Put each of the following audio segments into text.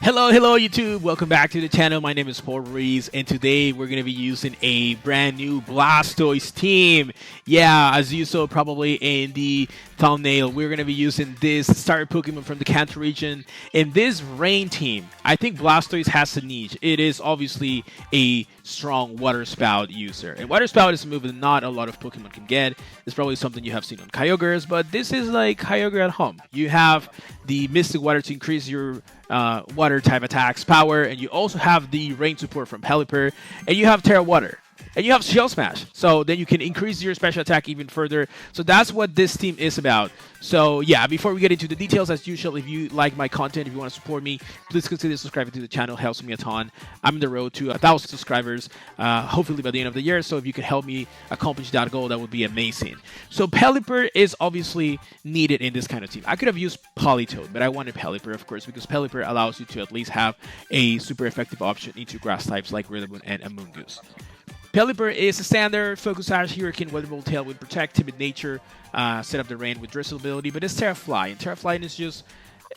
Hello YouTube, welcome back to the channel. My name is Paul Ruiz and today we're going to be using a brand new Blastoise team. Yeah, as you saw probably in the thumbnail, we're going to be using this starter Pokemon from the Kanto region. In this rain team, I think Blastoise has a niche. It is obviously a strong Water Spout user. And Water Spout is a move that not a lot of Pokemon can get. It's probably something you have seen on Kyogres, but this is like Kyogre at home. You have the Mystic Water to increase your water type attacks power, and you also have the rain support from Pelipper, and you have Terra Water, and you have Shell Smash, so then you can increase your special attack even further. So that's what this team is about. So yeah, before we get into the details, as usual, if you like my content, if you want to support me, please consider subscribing to the channel. It helps me a ton. I'm on the road to 1,000 subscribers, hopefully by the end of the year. So if you could help me accomplish that goal, that would be amazing. So Pelipper is obviously needed in this kind of team. I could have used Politoed, but I wanted Pelipper, of course, because Pelipper allows you to at least have a super effective option into grass types like Rillaboom and Amoonguss. Pelipper is a standard Focus Sash, Hurricane, Weather Bolt, Tailwind, Protect, Timid Nature, set up the rain with Drizzle ability, but it's Terra Fly, and Terra Fly is just,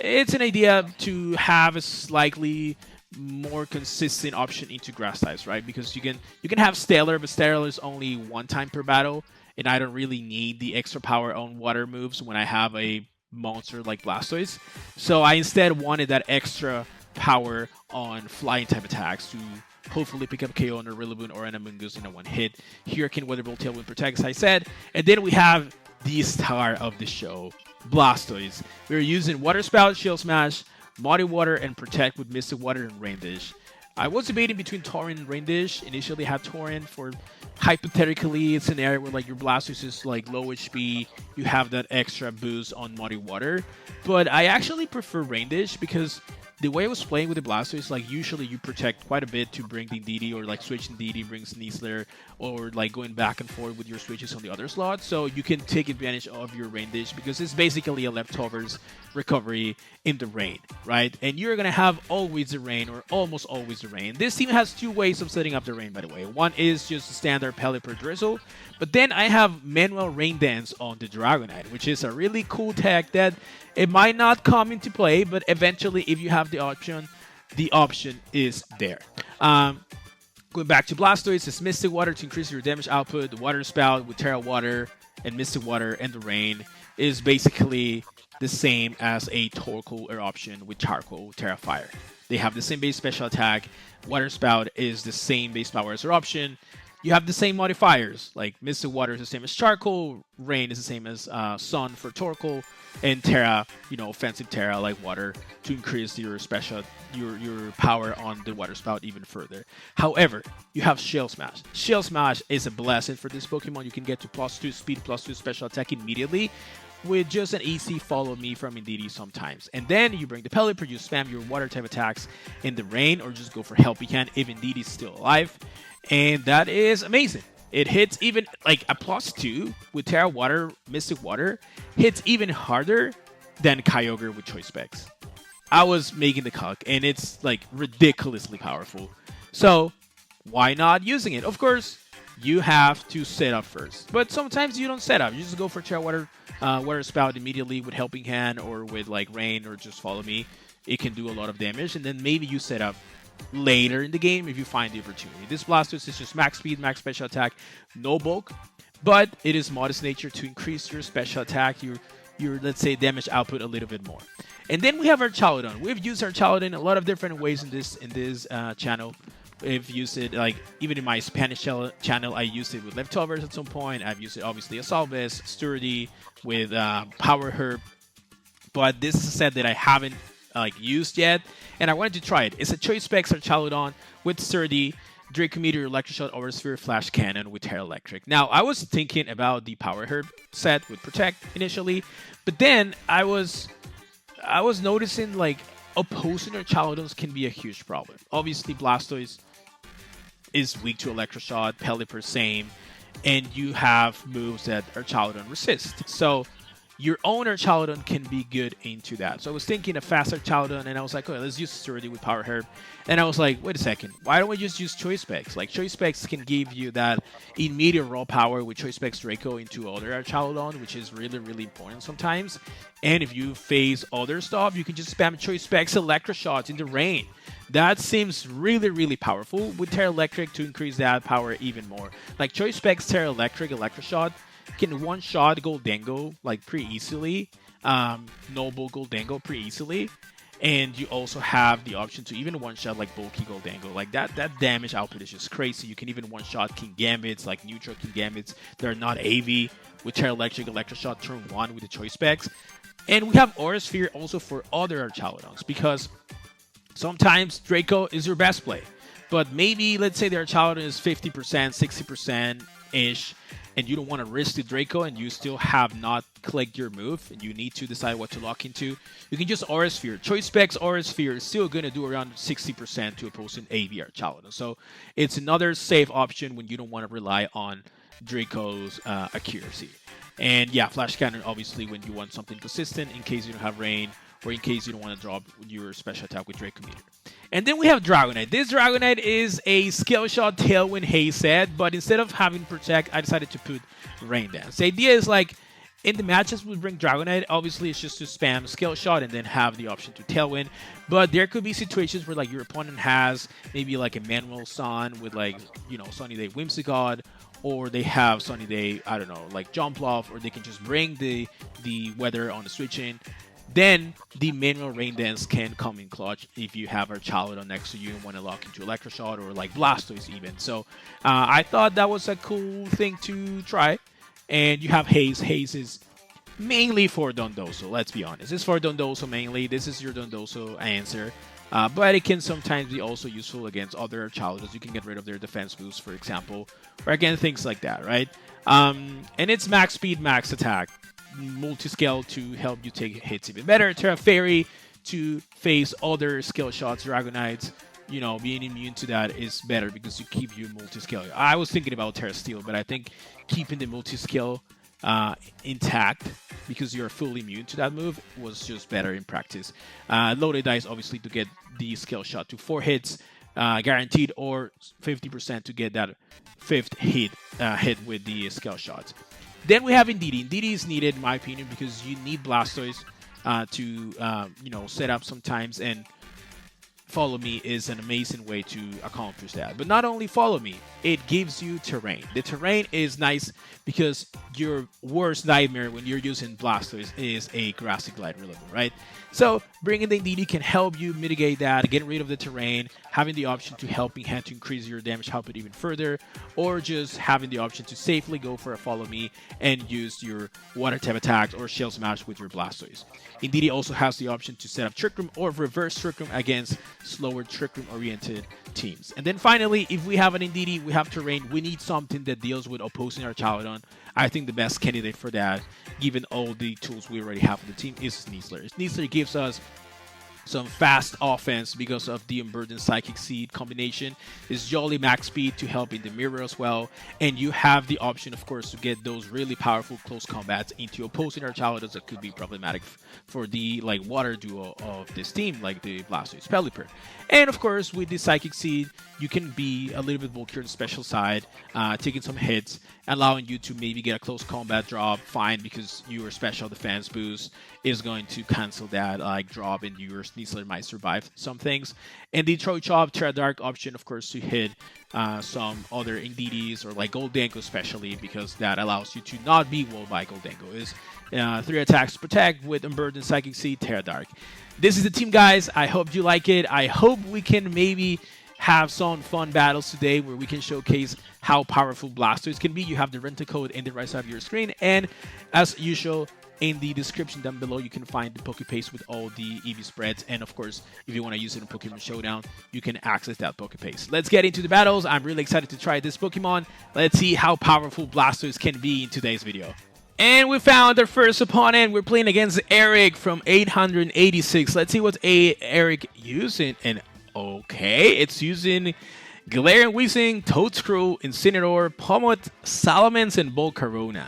it's an idea to have a slightly more consistent option into grass types, right? Because you can have Stellar, but Stellar is only one time per battle, and I don't really need the extra power on water moves when I have a monster like Blastoise. So I instead wanted that extra power on flying type attacks to hopefully pick up KO on a Rillaboom or an Amoonguss in a one hit. Hurricane, Weather Bolt, Tailwind, Protect, as I said. And then we have the star of the show, Blastoise. We're using Water Spout, Shield Smash, Muddy Water, and Protect with Mystic Water and Rain Dish. I was debating between Tauren and Rain Dish. Initially had Tauren for hypothetically it's an area where like your Blastoise is like low HP, you have that extra boost on Muddy Water. But I actually prefer Rain Dish because the way I was playing with the Blastoise, like usually you protect quite a bit to bring the DD, or like switching DD brings Sneasler, or like going back and forth with your switches on the other slot. So you can take advantage of your rain dish because it's basically a leftovers recovery in the rain, right? And you're gonna have always the rain, or almost always the rain. This team has two ways of setting up the rain, by the way. One is just a standard Pelipper Drizzle, but then I have Manual Rain Dance on the Dragonite, which is a really cool tech that it might not come into play, but eventually if you have the option is there. Going back to Blastoise, it's Mystic Water to increase your damage output. The Water Spout with Terra Water and Mystic Water and the Rain is basically the same as a Torkoal option with Charcoal, Terra Fire. They have the same base special attack. Water Spout is the same base power as their option. You have the same modifiers, like Mystic Water is the same as Charcoal, Rain is the same as Sun for Torkoal, and Terra, offensive Terra like Water to increase your special, your power on the Water Spout even further. However, you have Shell Smash. Shell Smash is a blessing for this Pokemon. You can get to +2 speed, +2 special attack immediately with just an easy follow me from Indeedee sometimes. And then you bring the Pelipper, you spam your water type attacks in the rain, or just go for Helpy Hand if Indeedee is still alive. And that is amazing. It hits even like a +2 with Terra Water, Mystic Water, hits even harder than Kyogre with Choice Specs. I was making the calc, and it's like ridiculously powerful. So why not using it? Of course, you have to set up first, but sometimes you don't set up. You just go for Terra Water, Water Spout immediately with Helping Hand or with like Rain or just Follow Me. It can do a lot of damage, and then maybe you set up later in the game if you find the opportunity. This Blastoise is just max speed, max special attack, no bulk, but it is modest nature to increase your special attack, your let's say damage output a little bit more. And then we have Archaludon. We've used Archaludon a lot of different ways in this channel. I've used it like even in my Spanish channel. I used it with leftovers at some point. I've used it obviously as Salves, Sturdy with Power Herb, but this is a set that I haven't used yet, and I wanted to try it. It's a Choice Specs Archaludon with Sturdy, Draco Meteor, Electric Shot, Oversphere, Flash Cannon with Terra Electric. Now, I was thinking about the Power Herb set with Protect initially, but then I was noticing like opposing Archaludons can be a huge problem. Obviously, Blastoise is weak to Electric Shot, Pelipper same, and you have moves that Archaludon resist. So your own Archaludon can be good into that. So I was thinking a faster Archaludon, and I was like, oh, let's use Sturdy with Power Herb. And I was like, wait a second, why don't we just use Choice Specs? Like, Choice Specs can give you that immediate raw power with Choice Specs Draco into other Archaludon, which is really, really important sometimes. And if you face other stuff, you can just spam Choice Specs Electro Shots into rain. That seems really, really powerful with Terra Electric to increase that power even more. Like, Choice Specs Terra Electric Electro Shot can one-shot Goldango like pretty easily, Noble Goldango pretty easily, and you also have the option to even one-shot like bulky Goldango. Like that damage output is just crazy. You can even one-shot King Gambits, like neutral King Gambits. They're not AV with Terra Electric Electro Shot turn 1 with the Choice Specs. And we have Aura Sphere also for other Archaludons, because sometimes Draco is your best play. But maybe, let's say the Archaludon is 50%, 60%-ish, and you don't want to risk the Draco, and you still have not clicked your move, and you need to decide what to lock into, you can just Aura Sphere. Choice Specs Aura Sphere is still going to do around 60% to opposing AV Archaludon. So it's another safe option when you don't want to rely on Draco's accuracy. And yeah, Flash Cannon, obviously, when you want something consistent, in case you don't have Rain, or in case you don't want to drop your special attack with Draco Meter. And then we have Dragonite. This Dragonite is a Skill Shot Tailwind Haze set, but instead of having Protect, I decided to put Rain Dance. The idea is, like, in the matches we bring Dragonite, obviously it's just to spam Skill Shot and then have the option to Tailwind. But there could be situations where, like, your opponent has maybe like a Manual Sun with, like, you know, Sunny Day Whimsicott, or they have Sunny Day, I don't know, like Jump Off, or they can just bring the weather on the switch in. Then the manual Rain Dance can come in clutch if you have Archaludon next to you and want to lock into Electro Shot or like Blastoise even. So I thought that was a cool thing to try. And you have Haze. Haze is mainly for Dondoso, let's be honest. It's for Dondoso mainly. This is your Dondoso answer. But it can sometimes be also useful against other Archaludons. You can get rid of their defense boost, for example. Or again, things like that, right? And it's max speed, max attack. Multi-scale to help you take hits even better. Terra Fairy to face other skill shots. Dragonites, you know, being immune to that is better because you keep your multi-scale. I was thinking about Terra Steel, but I think keeping the multi-scale intact because you're fully immune to that move was just better in practice. Loaded dice, obviously, to get the skill shot to 4 hits guaranteed, or 50% to get that 5th hit with the skill shots. Then we have Indeedee. Indeedee is needed, in my opinion, because you need Blastoise to, you know, set up sometimes, and Follow Me is an amazing way to accomplish that. But not only Follow Me, it gives you terrain. The terrain is nice because your worst nightmare when you're using Blastoise is a Grassy Glide Removal, right? So bringing the Indeedee can help you mitigate that, getting rid of the terrain, having the option to Helping Hand to increase your damage output even further, or just having the option to safely go for a Follow Me and use your Water type attacks or Shell Smash with your Blastoise. Indeedee also has the option to set up Trick Room or reverse Trick Room against slower Trick Room oriented teams. And then finally, if we have an Indeedee, we have terrain, we need something that deals with opposing Archaludon. I think the best candidate for that, given all the tools we already have on the team, is Sneasler. Sneasler gives us some fast offense because of the Unburdened Psychic Seed combination. Is jolly max speed to help in the mirror as well, and you have the option, of course, to get those really powerful close combats into opposing Archaludons that could be problematic for the water duo of this team, like the Blastoise Pelipper. And of course, with the Psychic Seed, you can be a little bit bulkier on the special side, taking some hits, allowing you to maybe get a close combat drop, fine, because your special defense boost is going to cancel that drop, and your Sneasler might survive some things. And the Troy Chop, Terra Dark option, of course, to hit some other Indeedees or like Goldango especially, because that allows you to not be walled by Goldango. Is 3 attacks to protect with Unburdened Psychic Seed, Terra Dark. This is the team, guys. I hope you like it. I hope we can maybe have some fun battles today where we can showcase how powerful Blastoise can be. You have the rental code in the right side of your screen, and as usual, in the description down below, you can find the PokePaste with all the EV spreads. And of course, if you want to use it in Pokemon Showdown, you can access that PokePaste. Let's get into the battles. I'm really excited to try this Pokemon. Let's see how powerful Blastoise can be in today's video. And we found our first opponent. We're playing against Eric from 886. Let's see what Eric using. And okay, it's using Galarian Weezing, Toedscrew, Incineroar, Pommet, Salamence, and Volcarona.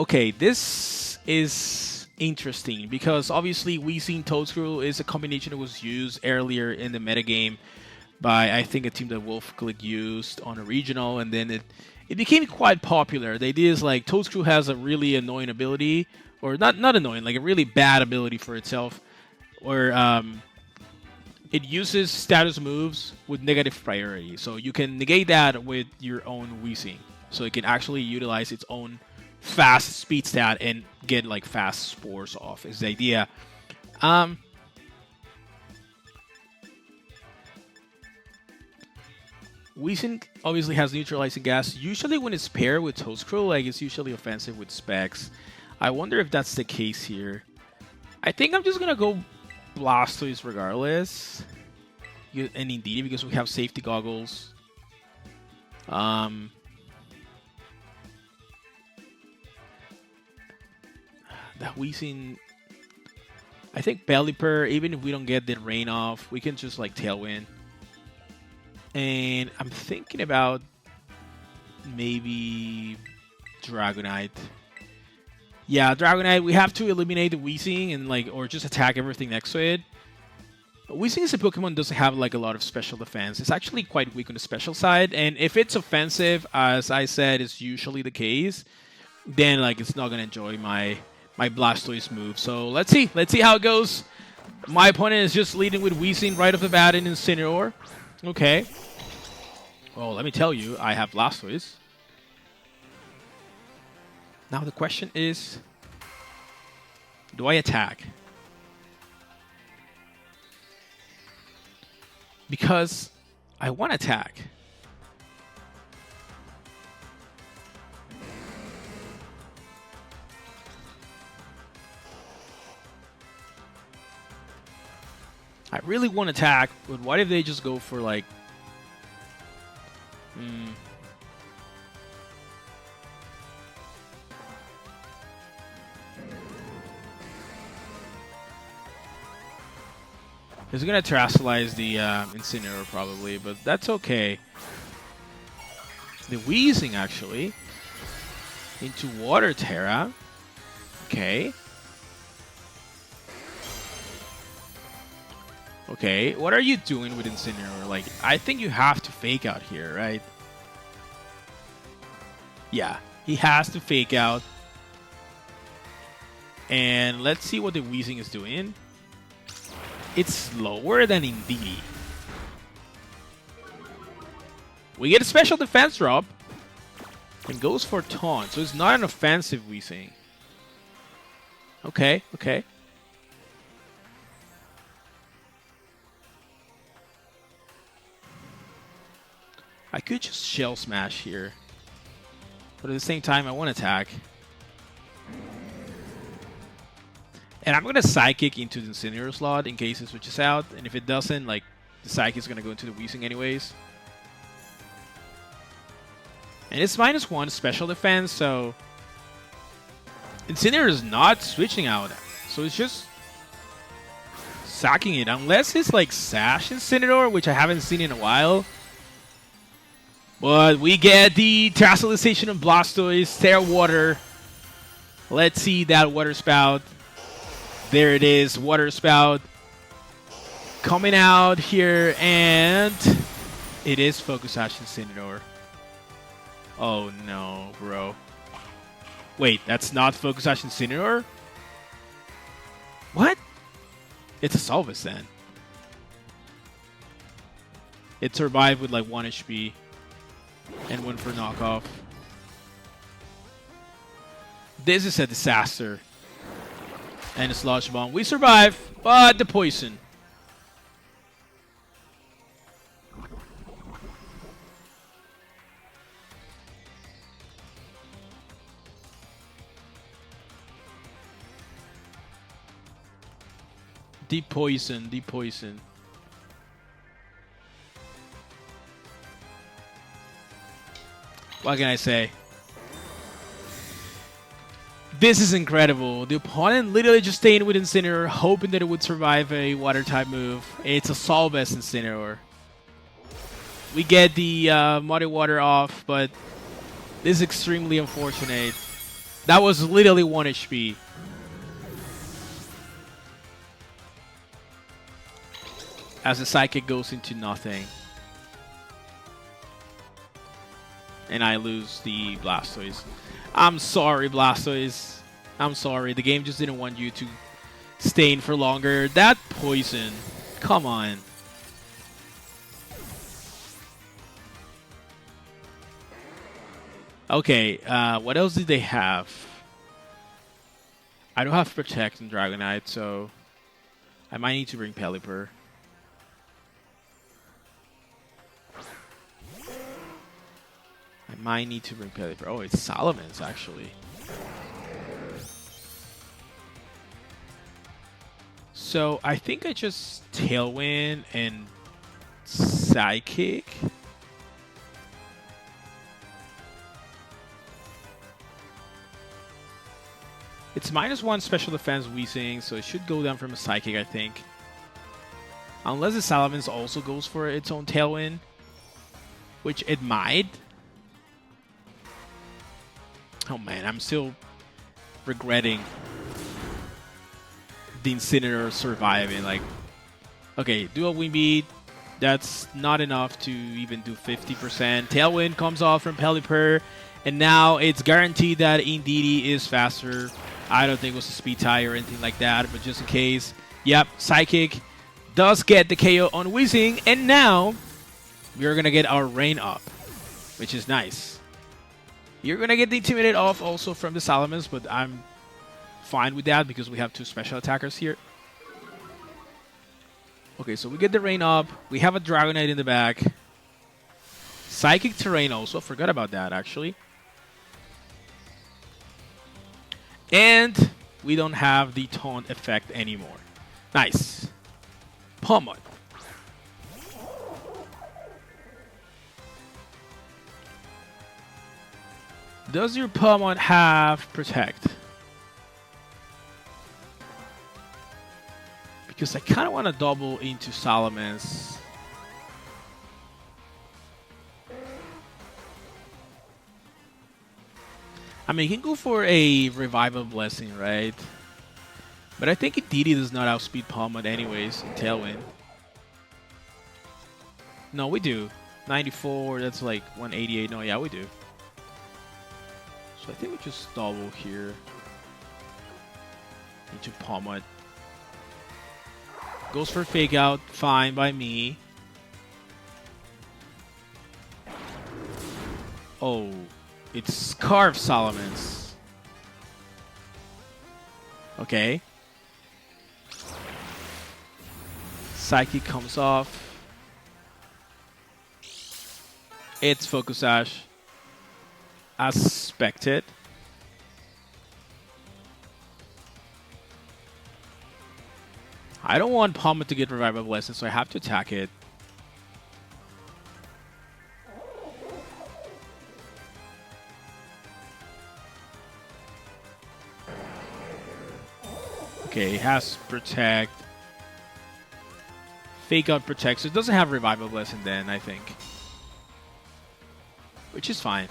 Okay, this is interesting because obviously Weezing Toadscrew is a combination that was used earlier in the metagame by, I think, a team that WolfClick used on a regional, and then it became quite popular. The idea is like Toadscrew has a really annoying ability, or not annoying, like a really bad ability for itself, where it uses status moves with negative priority. So you can negate that with your own Weezing. So it can actually utilize its own fast speed stat and get like fast spores off is the idea. Weezing obviously has neutralizing gas. Usually when it's paired with Toadscrew, like it's usually offensive with specs. I wonder if that's the case here. I think I'm just gonna go Blastoise regardless. And indeed, because we have safety goggles. That Weezing, I think Pelipper, even if we don't get the rain off, we can just like Tailwind. And I'm thinking about maybe Dragonite. Yeah, Dragonite, we have to eliminate the Weezing and like, or just attack everything next to it. Weezing is a Pokemon that doesn't have like a lot of special defense. It's actually quite weak on the special side, and if it's offensive, as I said, is usually the case, then like it's not gonna enjoy my Blastoise move. So let's see how it goes. My opponent is just leading with Weezing right off the bat in Incineroar. Okay. Well, let me tell you, I have Blastoise. Now the question is, do I attack? Because I want to attack. I really want to attack, but what if they just go for like... He's going to terastallize the Incineroar probably, but that's okay. The Weezing actually into Water Terra. Okay. Okay, what are you doing with Incineroar? Like, I think you have to fake out here, right? Yeah, he has to fake out. And let's see what the Weezing is doing. It's slower than Indeedee. We get a special defense drop. And goes for Taunt, so it's not an offensive Weezing. Okay, okay. I could just Shell Smash here. But at the same time, I want to attack. And I'm going to Psychic into the Incineroar slot in case it switches out. And if it doesn't, like, the Psychic is going to go into the Weezing anyways. And it's -1 special defense, so... Incineroar is not switching out. So it's just... sacking it. Unless it's like Sash Incineroar, which I haven't seen in a while. But we get the Terastallization of Blastoise, Terra Water. Let's see that Water Spout. There it is, Water Spout. Coming out here, and it is Focus Sash Incineroar. Oh no, bro. Wait, that's not Focus Sash Incineroar? What? It's a Solvus then. It survived with like 1 HP. And 1 for knockoff. This is a disaster. And a Sludge Bomb. We survive, but the poison. The poison, the poison. What can I say? This is incredible. The opponent literally just staying with Incineroar, hoping that it would survive a Water-type move. It's a Solvus Incineroar. We get the Muddy Water off, but this is extremely unfortunate. That was literally 1 HP. As the Psychic goes into nothing. And I lose the Blastoise. I'm sorry, Blastoise. I'm sorry. The game just didn't want you to stay in for longer. That poison. Come on. Okay, what else did they have? I don't have Protect and Dragonite, so I might need to bring Pelipper. I might need to bring Pelipper. Oh, it's Salamence, actually. So I think I just Tailwind and Psychic. It's -1 special defense Weezing, so it should go down from a Psychic, I think. Unless the Salamence also goes for its own Tailwind, which it might. Oh man, I'm still regretting the Incineroar surviving. Like, okay, Dual Wind Beat, that's not enough to even do 50%. Tailwind comes off from Pelipper, and now it's guaranteed that Indeedee is faster. I don't think it was a speed tie or anything like that, but just in case. Yep, Psychic does get the KO on Weezing, and now we're going to get our Rain up, which is nice. You're going to get the Intimidate off also from the Salamence, but I'm fine with that because we have 2 special attackers here. Okay, so we get the Rain up. We have a Dragonite in the back. Psychic Terrain also. Forgot about that, actually. And we don't have the Taunt effect anymore. Nice. Pawmod. Does your Pawmod have Protect? Because I kind of want to double into Salamence. I mean, you can go for a Revival Blessing, right? But I think Indeedee does not outspeed Pawmod anyways in Tailwind. No, we do. 94, that's like 188. No, yeah, we do. So I think we just double here into Pawmod. Goes for Fake Out, fine by me. Oh, it's Scarf Salamence. Okay. Psychic comes off. It's Focus Sash. As expected. I don't want Pawmod to get Revival Blessing, so I have to attack it. Okay, it has Protect. Fake Out Protect, so it doesn't have Revival Blessing then, I think. Which is fine.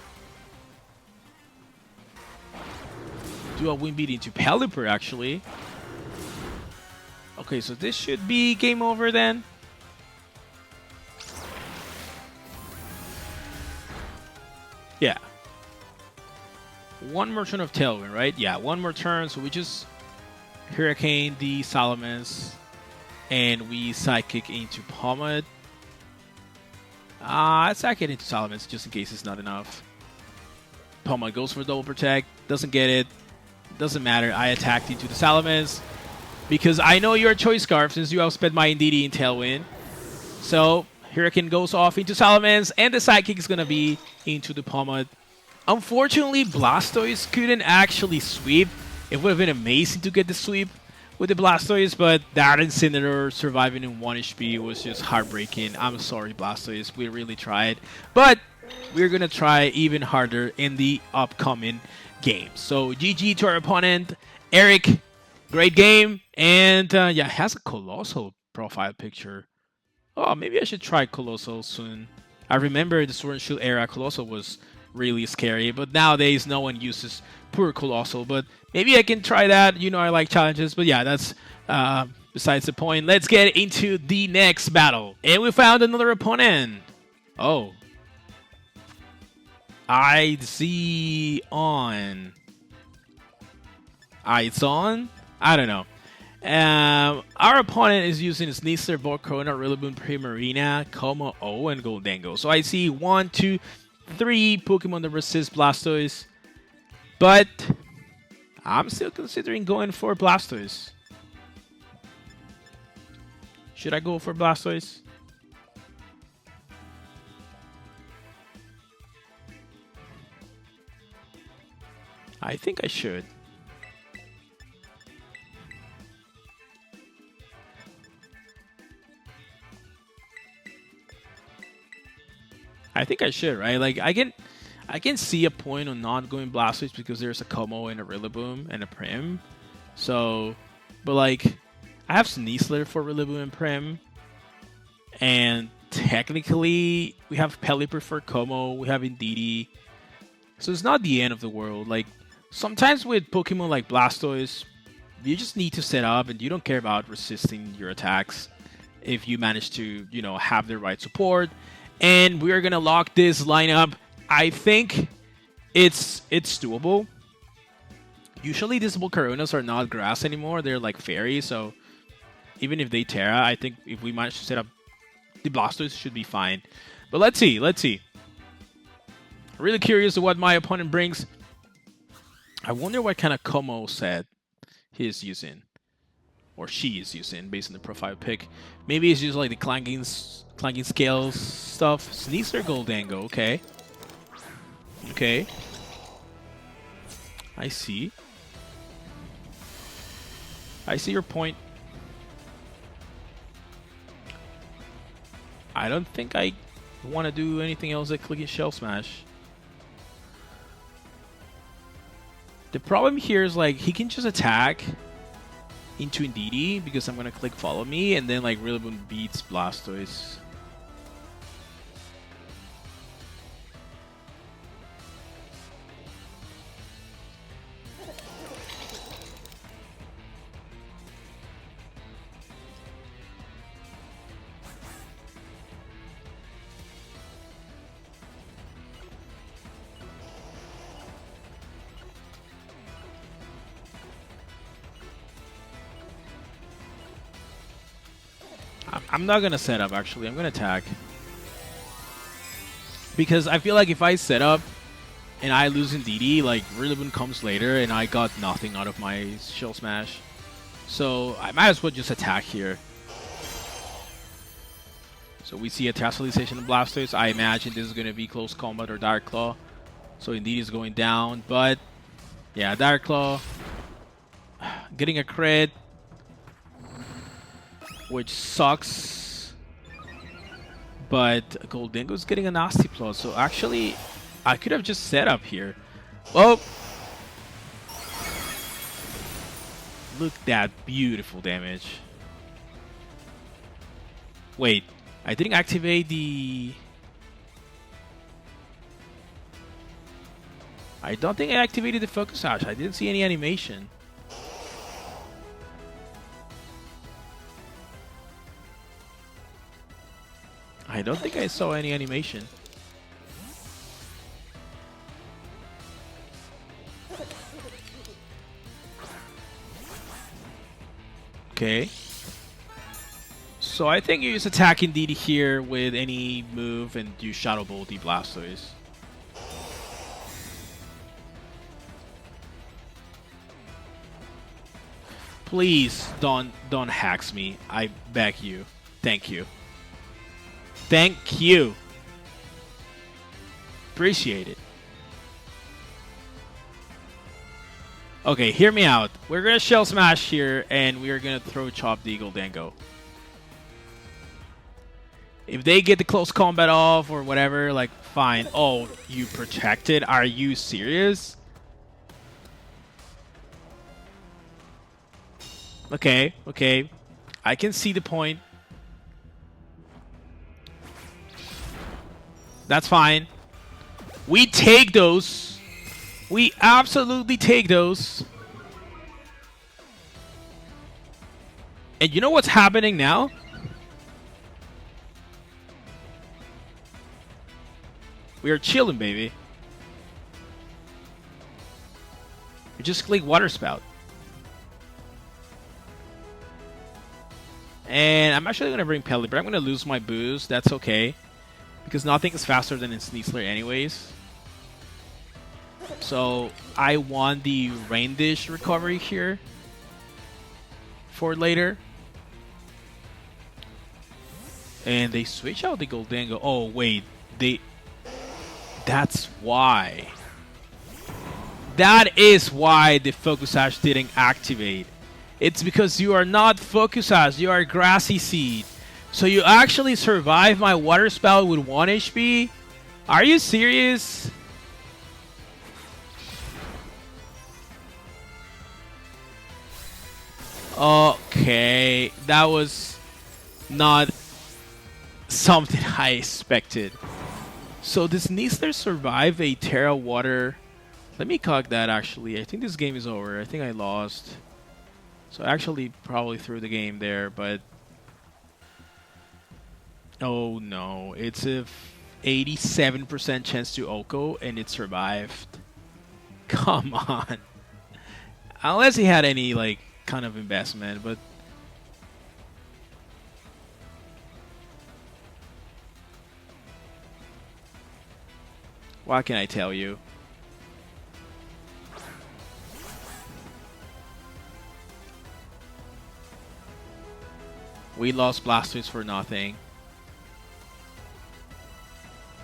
Do a Wind Beat into Pelipper, actually. Okay, so this should be game over then. Yeah. One more turn of Tailwind, right? Yeah, one more turn, so we just Hurricane the Salamence, and we Psychic into Pawmod. Psychic into Salamence just in case it's not enough. Pawmod goes for Double Protect, doesn't get it. Doesn't matter, I attacked into the Salamence because I know you're a Choice Scarf since you outspent my Indeedee in Tailwind. So, Hurricane goes off into Salamence, and the Psychic is going to be into the Pawmod. Unfortunately, Blastoise couldn't actually sweep. It would have been amazing to get the sweep with the Blastoise, but that Incineroar surviving in 1 HP was just heartbreaking. I'm sorry, Blastoise. We really tried. But we're going to try even harder in the upcoming game. So, GG to our opponent, Eric. Great game. And, yeah, it has a Colossal profile picture. Oh, maybe I should try Colossal soon. I remember the Sword and Shield era, Colossal was really scary. But nowadays, no one uses Pure Colossal. But maybe I can try that. You know, I like challenges. But yeah, that's besides the point. Let's get into the next battle. And we found another opponent. Oh. I on. It's on? I don't know. Our opponent is using Sneasler, Volcarona, Rillaboom, Primarina, Como O, and Goldango. So I see 1, 2, 3 Pokemon that resist Blastoise. But I'm still considering going for Blastoise. Should I go for Blastoise? I think I should. I think I should, right? Like I can see a point on not going Blastoise because there's a Como and a Rillaboom and a Prim. So, but like I have Sneasler for Rillaboom and Prim, and technically we have Pelipper for Como. We have Indeedee, so it's not the end of the world. Like sometimes with Pokemon like Blastoise, you just need to set up, and you don't care about resisting your attacks if you manage to, you know, have the right support. And we're gonna lock this lineup. I think it's doable. Usually these Volcaronas are not grass anymore. They're like fairy, so even if they Terra, I think if we manage to set up the Blastoise should be fine. But let's see. Really curious of what my opponent brings. I wonder what kind of Como set he is using. Or she is using, based on the profile pick. Maybe it's just like the clanking scales stuff. Sneasler, Goldango, okay. Okay. I see. I see your point. I don't think I want to do anything else like clicking Shell Smash. The problem here is like he can just attack into Indeedee because I'm gonna click follow me, and then like Rillaboom beats Blastoise. I'm not gonna set up actually. I'm gonna attack. Because I feel like if I set up and I lose Indeedee, like Rillaboom comes later and I got nothing out of my Shell Smash. So I might as well just attack here. So we see a Terastallization of Blastoise. I imagine this is gonna be close combat or Dark Claw. So Indeedee is going down, but yeah, Dark Claw getting a crit, which sucks, but Goldango's getting a nasty plot, so actually I could have just set up here. Oh! Look at that beautiful damage. Wait, I didn't activate the... I don't think I activated the Focus Sash. I didn't see any animation. I don't think I saw any animation. Okay. So I think you just attack Indeedee here with any move and you Shadow Ball the Blastoise. Please don't hacks me. I beg you. Thank you. Thank you. Appreciate it. Okay, hear me out. We're gonna Shell Smash here, and we're gonna throw Chop the Goldango. If they get the close combat off or whatever, like, fine. Oh, you protected? Are you serious? Okay, okay. I can see the point. That's fine. We take those. We absolutely take those. And you know what's happening now? We are chilling, baby. We just click Water Spout. And I'm actually going to bring Pelipper. I'm going to lose my boost. That's okay. Because nothing is faster than in Sneasler anyways. So I want the Rain Dish recovery here for later. And they switch out the Goldango. Oh, wait. That's why. That is why the Focus Sash didn't activate. It's because you are not Focus Sash, you are Grassy Seed. So you actually survive my Water Spout with 1 HP? Are you serious? Okay, that was not something I expected. So does Sneasler survive a Terra Water? Let me calc that actually. I think this game is over. I think I lost. So I actually probably threw the game there, but... Oh no, it's a 87% chance to Oko and it survived. Come on. Unless he had any like kind of investment, but... What can I tell you? We lost Blastoise for nothing.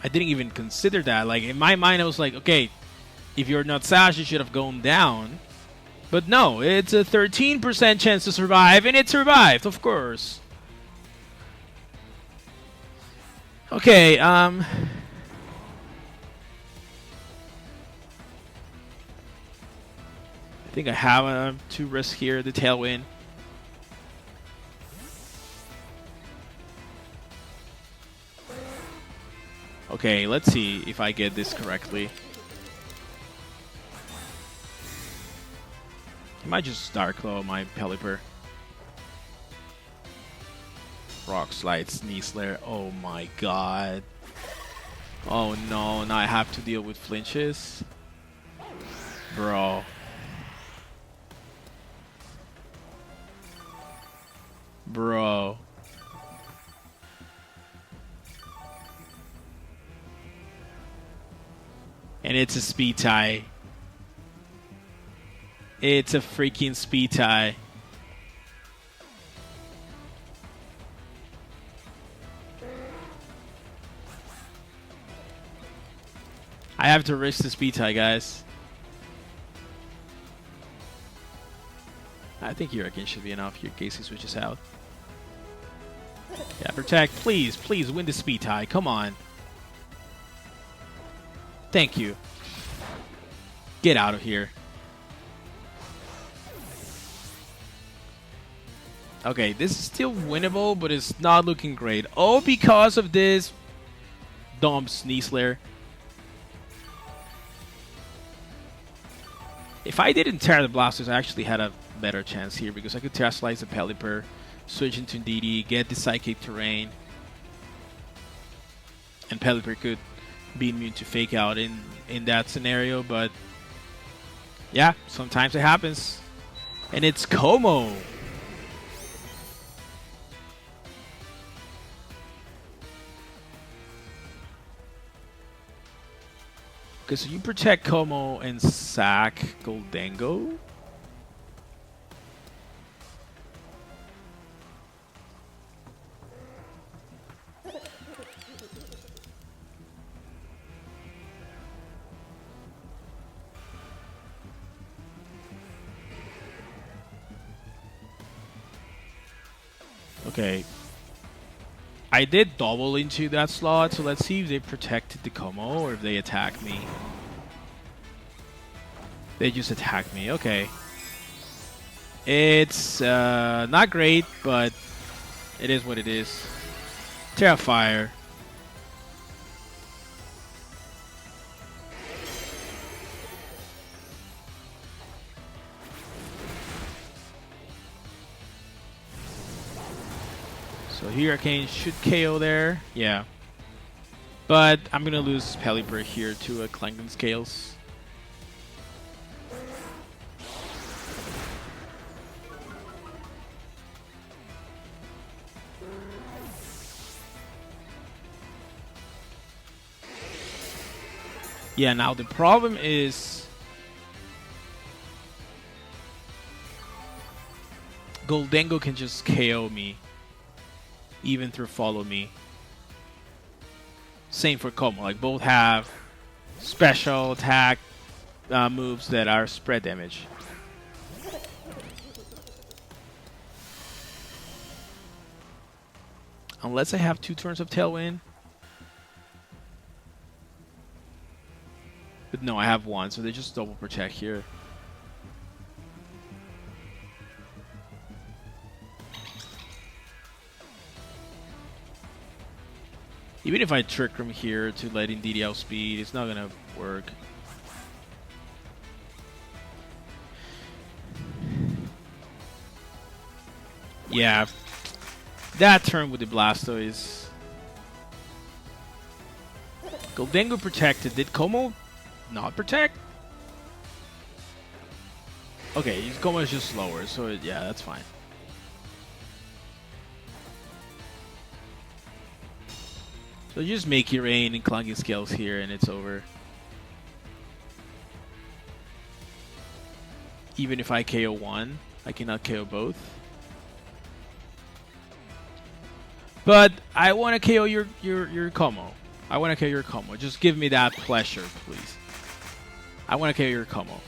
I didn't even consider that. Like, in my mind, I was like, okay, if you're not Sash, you should have gone down. But no, it's a 13% chance to survive, and it survived, of course. Okay, I think I have to risk here the Tailwind. Okay, let's see if I get this correctly. I might just Dark Claw my Pelipper. Rock Slide, Sneasler. Oh my god. Oh no, now I have to deal with flinches. Bro. Bro. And it's a speed tie. It's a freaking speed tie. I have to risk the speed tie, guys. I think Hurricane should be enough here in case he switches out. Yeah, protect. Please, please win the speed tie. Come on. Thank you. Get out of here. Okay, this is still winnable, but it's not looking great. Oh, because of this dumb Sneasler. If I didn't tear the Blastoise, I actually had a better chance here because I could Terra Slice the Pelipper, switch into DD, get the Psychic Terrain, and Pelipper could be immune to Fake Out in that scenario, but yeah, sometimes it happens. And it's Como. Okay, so you protect Como and sack Goldango. Okay. I did double into that slot, so let's see if they protected the Como or if they attack me. They just attack me, okay. It's not great, but it is what it is. Terrifier. Hurricane should KO there. Yeah. But I'm going to lose Pelipper here to a Clanking Scales. Yeah, now the problem is Goldengo can just KO me, even through Follow Me. Same for Como. Like, both have special attack moves that are spread damage. Unless I have 2 turns of Tailwind. But no, I have 1, so they just double protect here. Even if I trick him here to letting DD outspeed, it's not gonna work. Yeah, that turn with the Blastoise. Goldengo protected. Did Como not protect? Okay, his Como is just slower, so yeah, that's fine. So just make your rain and Clunky Scales here and it's over. Even if I KO one, I cannot KO both. But I want to KO your Como. I want to KO your Como. Just give me that pleasure, please. I want to KO your Como.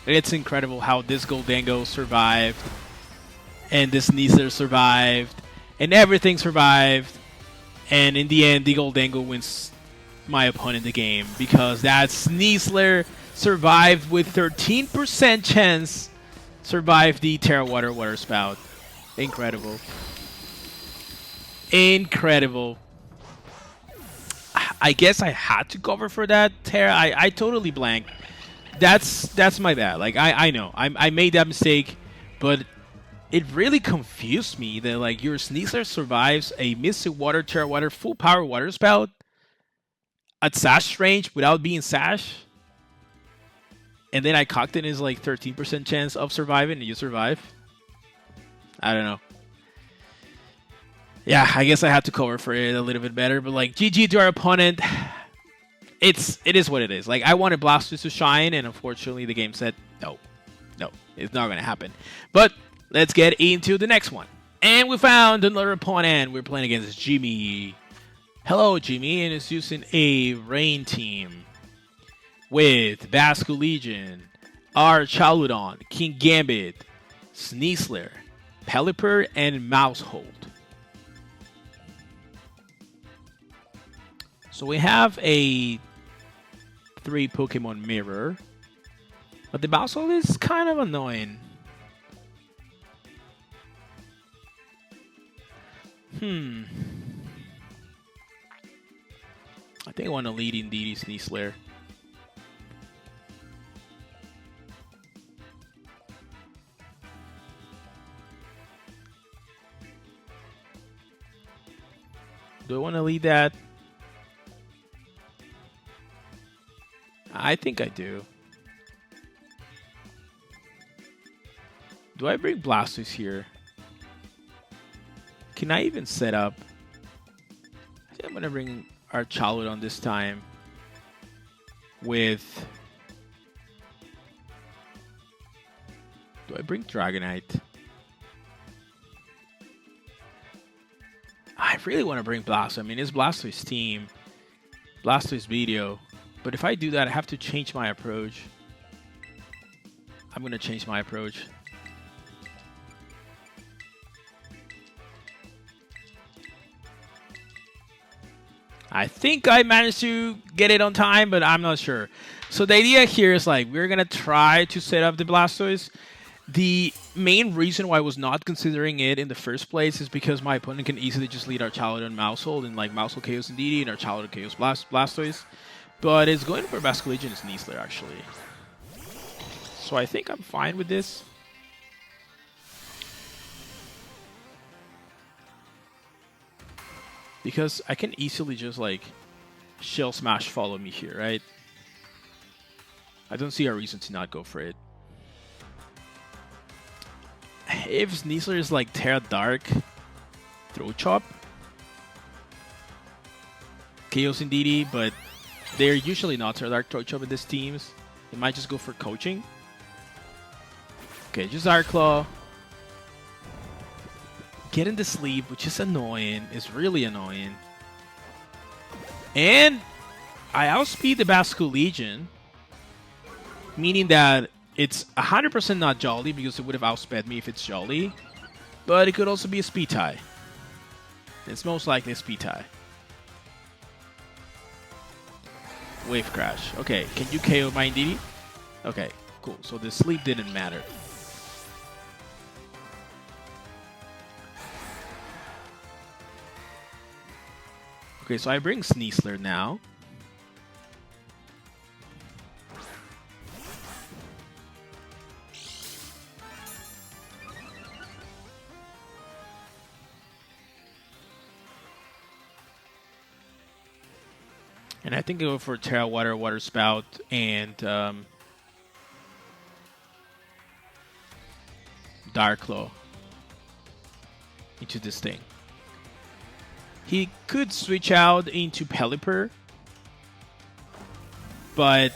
It's incredible how this Goldengo survived, and this Sneasler survived, and everything survived. And in the end, the Goldengo wins my opponent the game because that Sneasler survived with 13% chance, survived the Terra Water Spout. Incredible. Incredible. I guess I had to cover for that Terra. I totally blanked. That's my bad. Like I know I made that mistake, but it really confused me that like your Sneasler survives a Mystic Water, Terra Water, full power Water Spout at Sash range without being Sash, and then I cocked it is like 13% chance of surviving, and you survive. I don't know. Yeah, I guess I had to cover for it a little bit better, but like GG to our opponent. It is what it is. Like I wanted Blastoise to shine, and unfortunately the game said no, it's not gonna happen. But let's get into the next one. And we found another opponent. We're playing against Jimmy. Hello, Jimmy, and it's using a Rain team with Basco Legion, Archaludon, King Gambit, Sneasler, Pelipper, and Mousehold. So we have a 3 Pokemon mirror, but the Mousehold is kind of annoying. I think I want to lead in DD Sneasler. Do I want to lead that? I think I do. Do I bring Blastoise here? Can I even set up? I think I'm going to bring Archaludon this time with... Do I bring Dragonite? I really want to bring Blastoise. I mean, it's Blastoise team. Blastoise video. But if I do that, I have to change my approach. I'm going to change my approach. I think I managed to get it on time, but I'm not sure. So the idea here is like, we're going to try to set up the Blastoise. The main reason why I was not considering it in the first place is because my opponent can easily just lead Archaludon Mousehold, and like Mousehold KOs and DD, and Archaludon KOs Blastoise. But it's going for Basco Legion and Sneasler, actually. So I think I'm fine with this. Because I can easily just like Shell Smash follow me here, right? I don't see a reason to not go for it. If Sneasler is like Terra Dark, Throat Chop, Chaos Indeedee, but they're usually not Terra Dark, Throat Chop in these teams. They might just go for coaching. Okay, just Arclaw. Get into sleep, which is annoying. It's really annoying. And I outspeed the Basco Legion, meaning that it's 100% not Jolly because it would have outsped me if it's Jolly. But it could also be a speed tie. It's most likely a speed tie. Wave Crash. Okay, can you KO my Indeedee? Okay, cool. So the sleep didn't matter. Okay, so I bring Sneasler now. And I think I go for Terra Water, Water Spout, and Darkclaw into this thing. He could switch out into Pelipper, but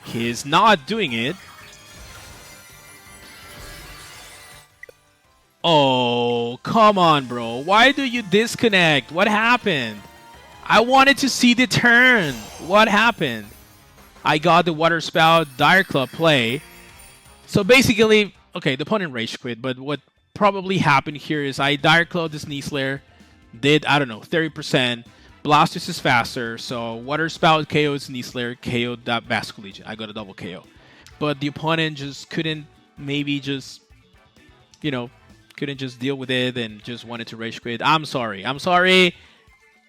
he's not doing it. Oh, come on, bro. Why do you disconnect? What happened? I wanted to see the turn. What happened? I got the Water Spout Darkclaw play. So basically, okay, the opponent rage quit, but what probably happened here is I Darkclaw this Sneasler, did, I don't know, 30%. Blastoise is faster, so Water Spout KO'd Sneasler, KO'd that Basco Legion. I got a double KO. But the opponent just couldn't maybe just, you know, couldn't just deal with it and just wanted to rage quit. I'm sorry. I'm sorry.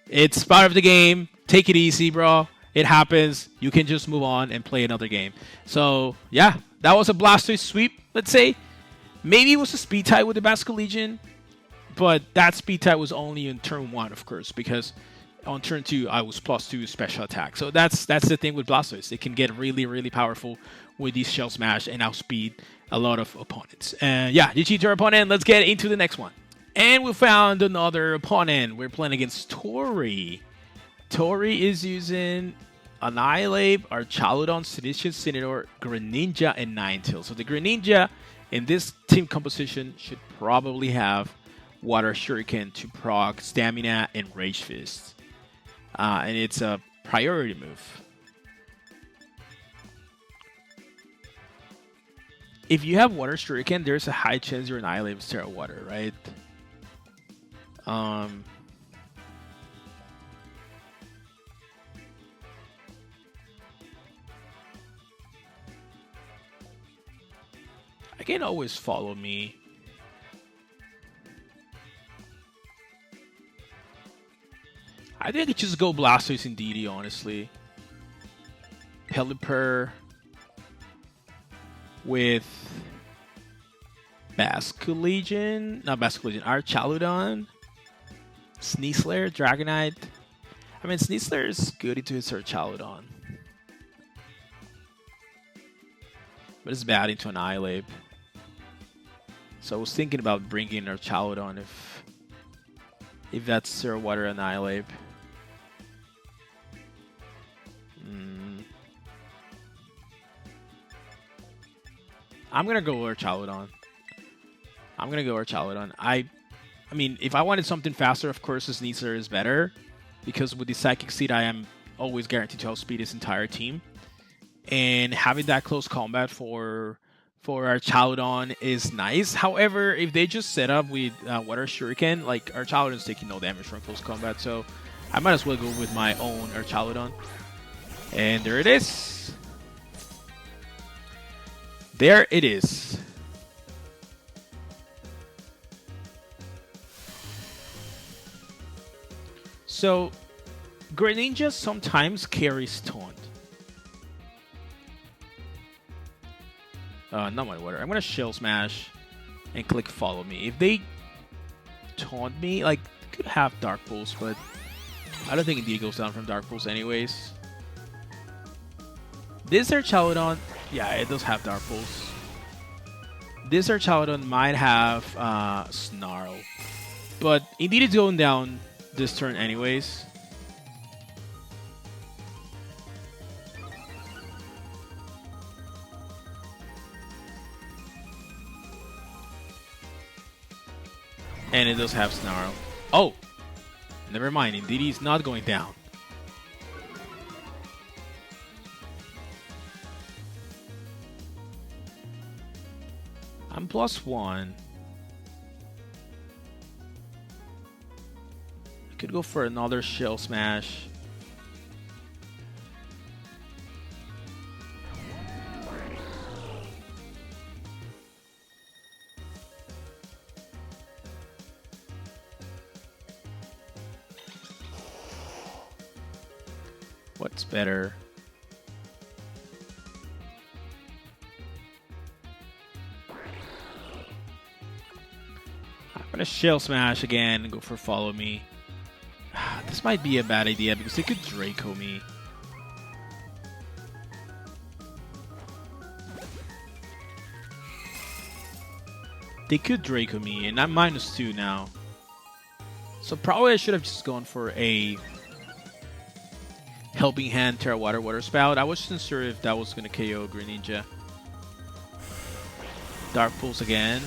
It's part of the game. Take it easy, bro. It happens. You can just move on and play another game. So, yeah, that was a Blastoise sweep, let's say. Maybe it was a speed tie with the Basco Legion, but that speed tie was only in turn 1, of course, because on turn 2, I was +2 special attack. So that's the thing with Blastoise. It can get really, really powerful with these Shell Smash and outspeed a lot of opponents. Yeah, GG to our opponent. Let's get into the next one. And we found another opponent. We're playing against Tori. Tori is using Annihilate, Archaludon, Seditious Incineroar, Greninja, and Ninetales. So the Greninja in this team composition should probably have Water Shuriken to proc Stamina and Rage Fist. And it's a priority move. If you have Water Shuriken, there's a high chance your Annihilate with Terra Water, right? I can always follow me. I think I could just go Blastoise Indeedee, honestly. Pelipper with Basco Legion, not Basco Legion, Archaludon, Sneasler, Dragonite. I mean, Sneasler is good into his Archaludon, but it's bad into Annihilate. So I was thinking about bringing Archaludon if that's Zero Water Annihilate. I'm gonna go Archaludon. I mean, if I wanted something faster, of course, this Sneasler is better, because with the Psychic Seed, I am always guaranteed to outspeed his entire team. And having that close combat for Archaludon is nice. However, if they just set up with Water Shuriken, like, Archaludon's taking no damage from close combat, so I might as well go with my own Archaludon. And there it is. There it is. So, Greninja sometimes carries Taunt. Not my water. I'm gonna Shell Smash and click Follow Me. If they taunt me. Like, could have Dark Pulse, but I don't think Indeedee goes down from Dark Pulse anyways. This Archaludon, yeah, it does have Dark Pulse. This Archaludon might have Snarl, but Indeedee is going down this turn anyways. And it does have Snarl. Oh! Never mind, Indeedee is not going down. I'm +1. I could go for another Shell Smash. What's better? I'm gonna Shell Smash again and go for Follow Me. This might be a bad idea because they could Draco me. They could Draco me, and I'm -2 now. So probably I should have just gone for a Helping Hand, Terra Water Spout. I wasn't sure if that was going to KO Greninja. Dark Pulse again.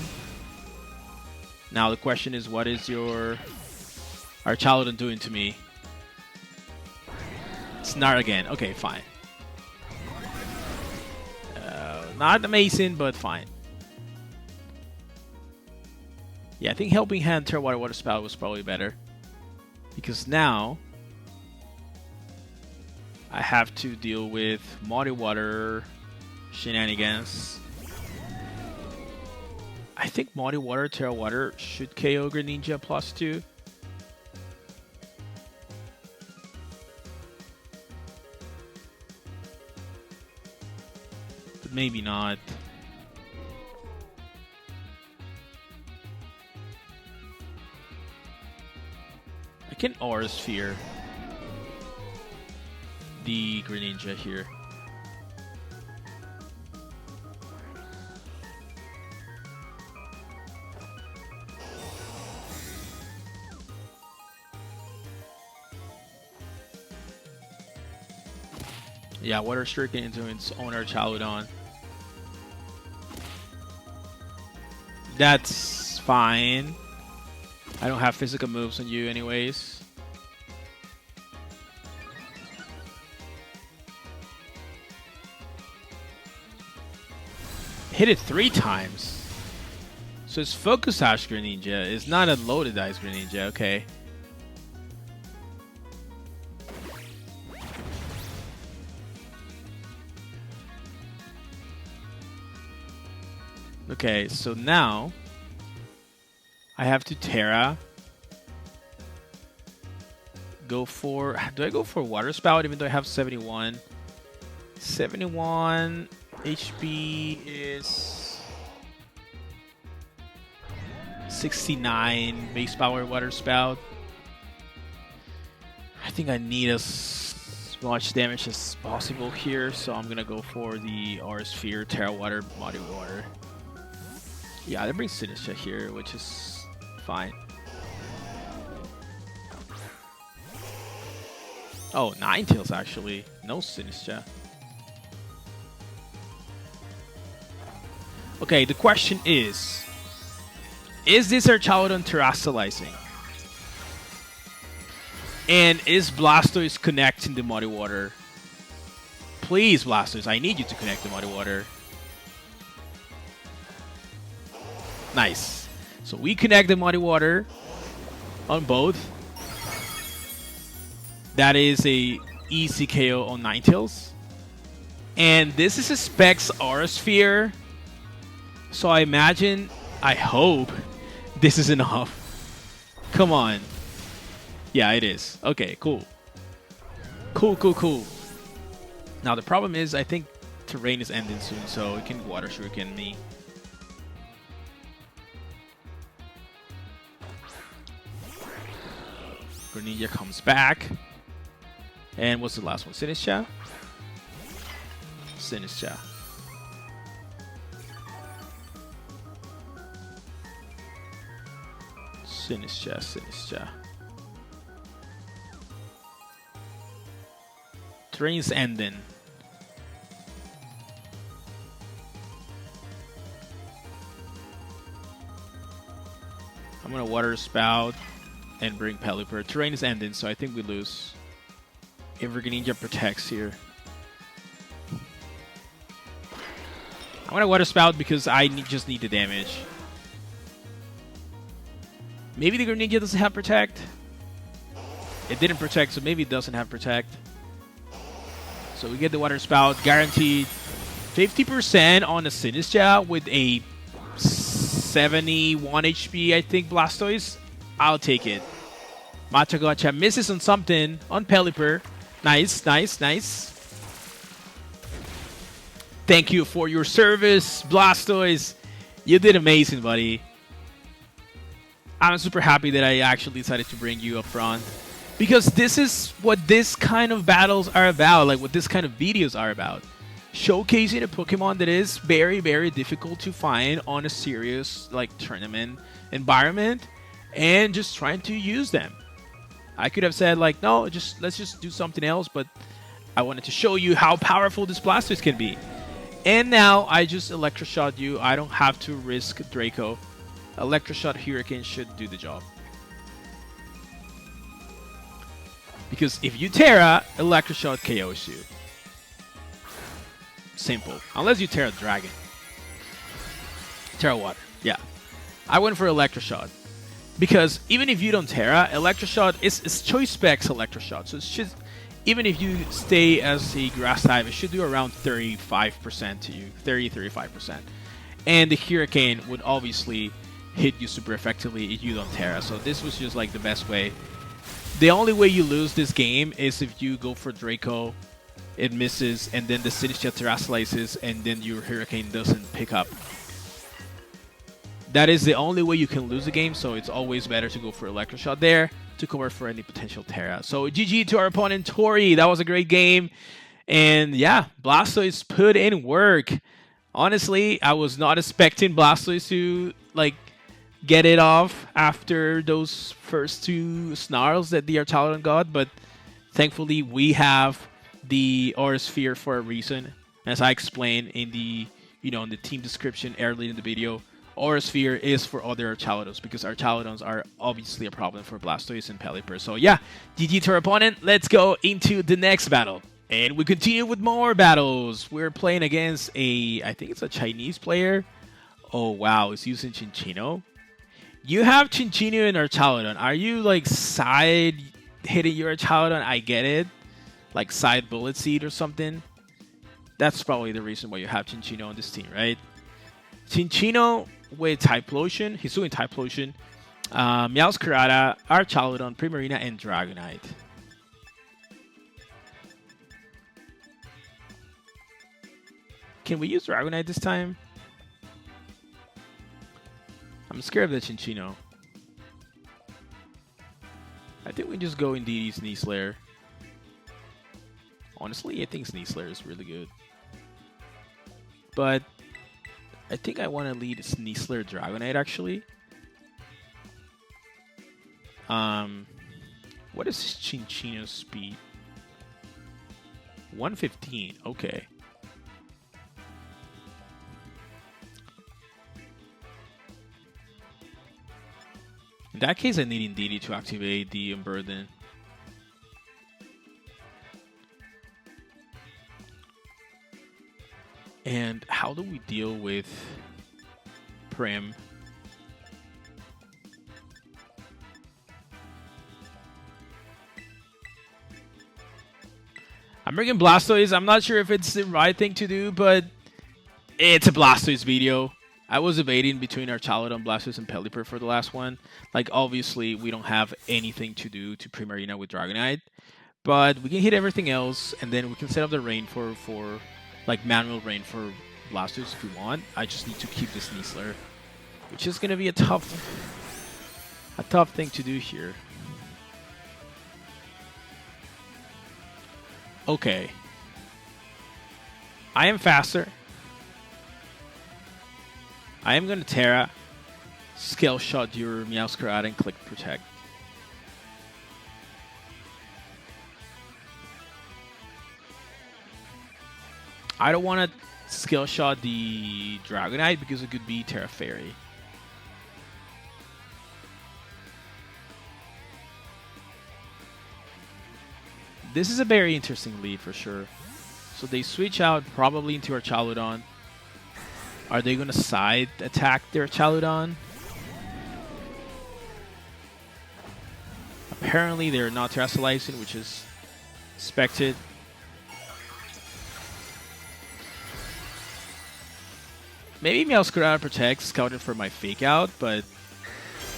Now the question is, what is your Archaludon doing to me? Snarl again. Okay, fine. Not amazing, but fine. Yeah, I think Helping Hand, Terra Water Spout was probably better. Because now I have to deal with Muddy Water shenanigans. I think Muddy Water, Terra Water should KO Greninja +2. But maybe not. I can Aura Sphere the Greninja here. Yeah, Water Stricken into its own Archaludon. That's fine. I don't have physical moves on you anyways. Hit it 3 times. So it's Focus Sash Greninja. It's not a loaded dice Greninja. Okay. Okay, so now I have to Terra. Go for... Do I go for Water Spout even though I have 71? 71 HP is 69 base power Water Spout. I think I need as much damage as possible here, so I'm gonna go for the Aura Sphere, Terra Water, Muddy Water. Yeah, that brings Sinistcha here, which is fine. Oh, Ninetales actually. No Sinistcha. Okay, the question is this Archaludon terrestrializing? And is Blastoise connecting the Muddy Water? Please, Blastoise, I need you to connect the Muddy Water. Nice. So we connect the Muddy Water on both. That is a easy KO on Ninetales. And this is a Specs Aura Sphere. So I imagine, I hope, this is enough. Come on. Yeah, it is. Okay, cool. Cool. Now the problem is, I think terrain is ending soon, so it can Water Shuriken me. Greninja comes back. And what's the last one? Sinistcha? Sinistcha. Sinistcha. Train's ending. I'm gonna water Spout and bring Pelipper. Terrain is ending, so I think we lose. If Greninja protects here. I'm gonna water Spout because I just need the damage. Maybe the Greninja doesn't have protect. It didn't protect, so maybe it doesn't have protect. So we get the water Spout, guaranteed 50% on the Sinistcha with a 71 HP, I think, Blastoise. I'll take it. Machagacha misses on something on Pelipper. Nice. Thank you for your service, Blastoise. You did amazing, buddy. I'm super happy that I actually decided to bring you up front. Because this is what this kind of battles are about, like what this kind of videos are about. Showcasing a Pokemon that is very, very difficult to find on a serious like tournament environment and just trying to use them. I could have said like, no, let's just do something else, but I wanted to show you how powerful this Blastoise can be. And now I just Electroshot you. I don't have to risk Draco. Electroshot Hurricane should do the job. Because if you Terra, Electroshot KOs you. Simple. Unless you Terra Dragon. Terra Water. Yeah. I went for Electroshot. Because even if you don't Terra, Electroshot is choice specs Electroshot. So it's just, even if you stay as a grass type, it should do around 35% to you. 35%. And the Hurricane would obviously hit you super effectively if you don't Terra. So this was just like the best way. The only way you lose this game is if you go for Draco, it misses, and then the Sinistcha terrestrializes, and then your Hurricane doesn't pick up. That is the only way you can lose a game, so it's always better to go for Electroshot there to cover for any potential Terra. So GG to our opponent, Tori. That was a great game. And yeah, Blastoise put in work. Honestly, I was not expecting Blastoise to like get it off after those first two snarls that the Archaludon got, but thankfully we have the Aura Sphere for a reason. As I explained in the in the team description early in the video, Aura Sphere is for other Archaludons because Archaludons are obviously a problem for Blastoise and Pelipper. So yeah, GG to our opponent. Let's go into the next battle. And we continue with more battles. We're playing against I think it's a Chinese player. Oh wow, it's using Chinchino. You have Chinchino and Archaludon. Are you like side hitting your Archaludon? I get it. Like side Bullet Seed or something. That's probably the reason why you have Chinchino on this team, right? Chinchino with Typhlosion. He's doing Typhlosion. Meowscarada, Archaludon, Primarina, and Dragonite. Can we use Dragonite this time? I'm scared of the Chinchino. I think we just go in DD's Sneasler. Honestly, I think Sneasler is really good. But I think I want to lead Sneasler Dragonite actually. What is Chinchino's speed? 115. Okay. In that case, I need Indeedee to activate the Unburden. And how do we deal with Prim? I'm bringing Blastoise. I'm not sure if it's the right thing to do, but it's a Blastoise video. I was debating between Archaludon, Blastoise, and Pelipper for the last one. Like, obviously, we don't have anything to do to Primarina with Dragonite. But we can hit everything else, and then we can set up the rain for like, manual rain for Blastoise if we want. I just need to keep this Sneasler, which is going to be a tough thing to do here. Okay. I am faster. I am going to Terra, Scale Shot your Meowscarada, and click Protect. I don't want to Scale Shot the Dragonite because it could be Terra Fairy. This is a very interesting lead for sure. So they switch out probably into Archaludon. Are they going to side attack their Archaludon? Apparently they're not Terastallizing, which is expected. Maybe Meowscarada protects, scouted for my fake out, but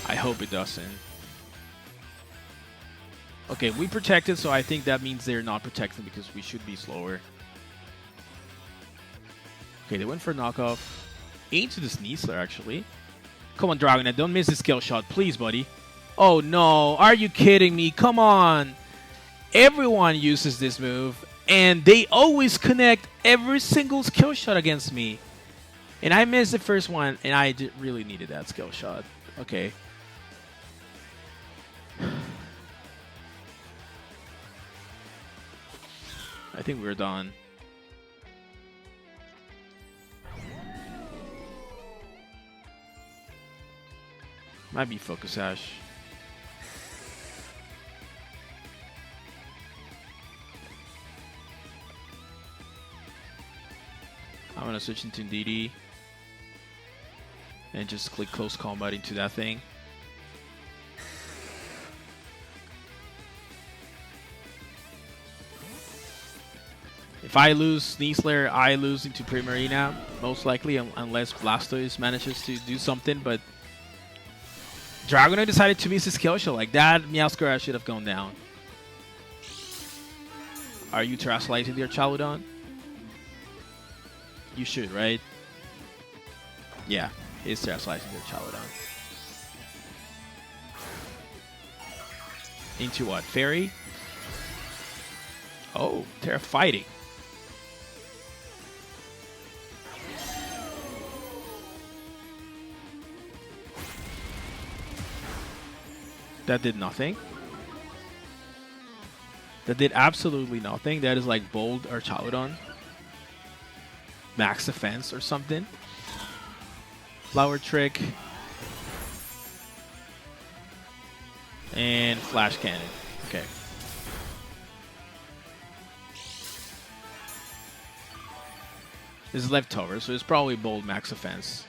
I hope it doesn't. Okay, we protected, so I think that means they're not protecting because we should be slower. Okay, they went for knockoff. Into the Sneasler, actually. Come on, Dragonite, don't miss the Scale Shot, please, buddy. Oh no, are you kidding me? Come on. Everyone uses this move, and they always connect every single Skill Shot against me. And I missed the first one, and I really needed that Skill Shot. Okay. I think we're done. Might be Focus Sash. I'm gonna switch into DD and just click Close Combat into that thing. If I lose Sneasler, I lose into Primarina, most likely, unless Blastoise manages to do something, but Dragonite decided to miss his Skill Shot. Like that, Meowscarada should have gone down. Are you Terastallizing the Archaludon? You should, right? Yeah, he's Terastallizing the Archaludon. Into what? Fairy? Oh, Terra Fighting. That did nothing. That did absolutely nothing. That is like bold Archaludon. Max defense or something. Flower Trick. And Flash Cannon. Okay. This is leftover, so it's probably bold max offense.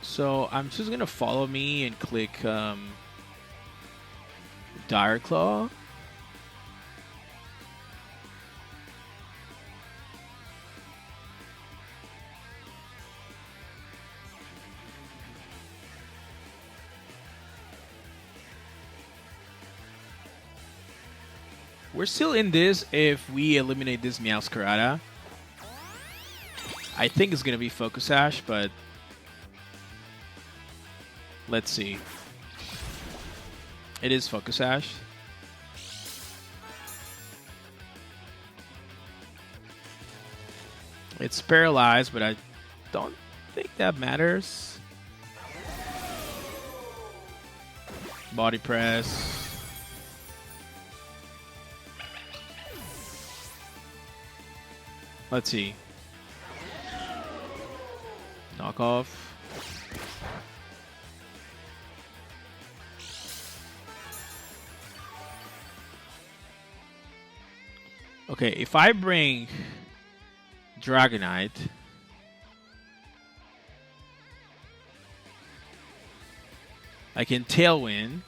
So I'm just gonna follow me and click Dire Claw. We're still in this if we eliminate this Meowscarada. I think it's gonna be Focus Sash, but let's see. It is Focus Sash. It's paralyzed, but I don't think that matters. Body Press. Let's see. Knock off. Okay, if I bring Dragonite, I can Tailwind.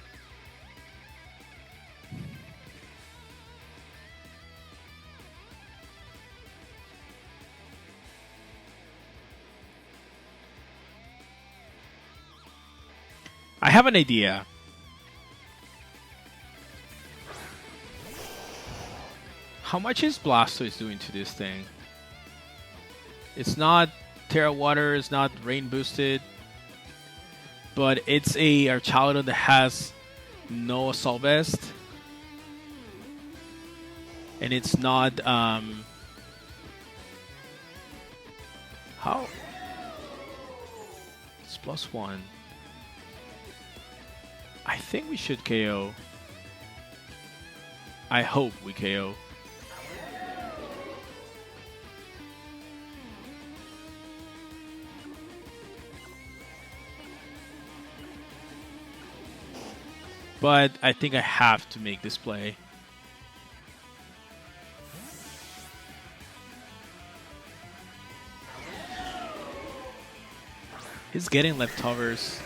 I have an idea. How much is Blastoise doing to this thing? It's not Terra Water, it's not Rain Boosted. but it's a Archaludon that has no Assault Vest. And it's not, how? It's +1. I think we should KO. I hope we KO. But I think I have to make this play. He's getting leftovers.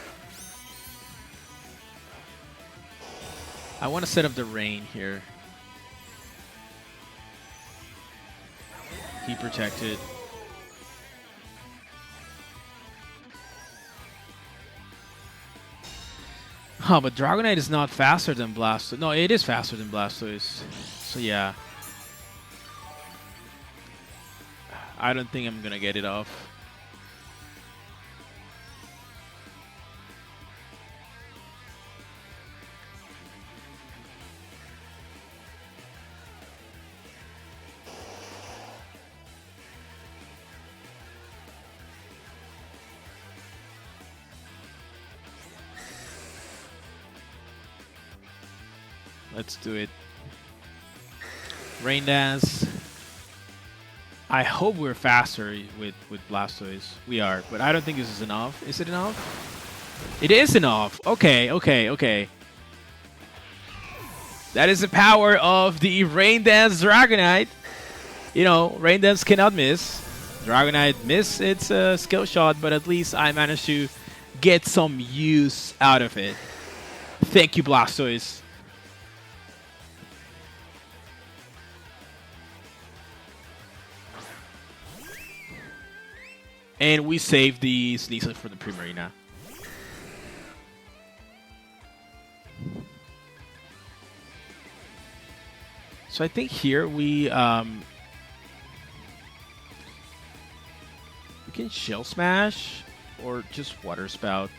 I want to set up the rain here. He protected. Huh, but Dragonite is not faster than Blastoise. No, it is faster than Blastoise. So yeah. I don't think I'm gonna get it off. Let's do it. Rain Dance. I hope we're faster with Blastoise. We are, but I don't think this is enough. Is it enough? It is enough. Okay, okay, okay. That is the power of the Rain Dance Dragonite. You know, Rain Dance cannot miss. Dragonite missed its skill shot, but at least I managed to get some use out of it. Thank you, Blastoise. And we saved the Sneasel for the Primarina. So I think here we can Shell Smash or just Water Spout.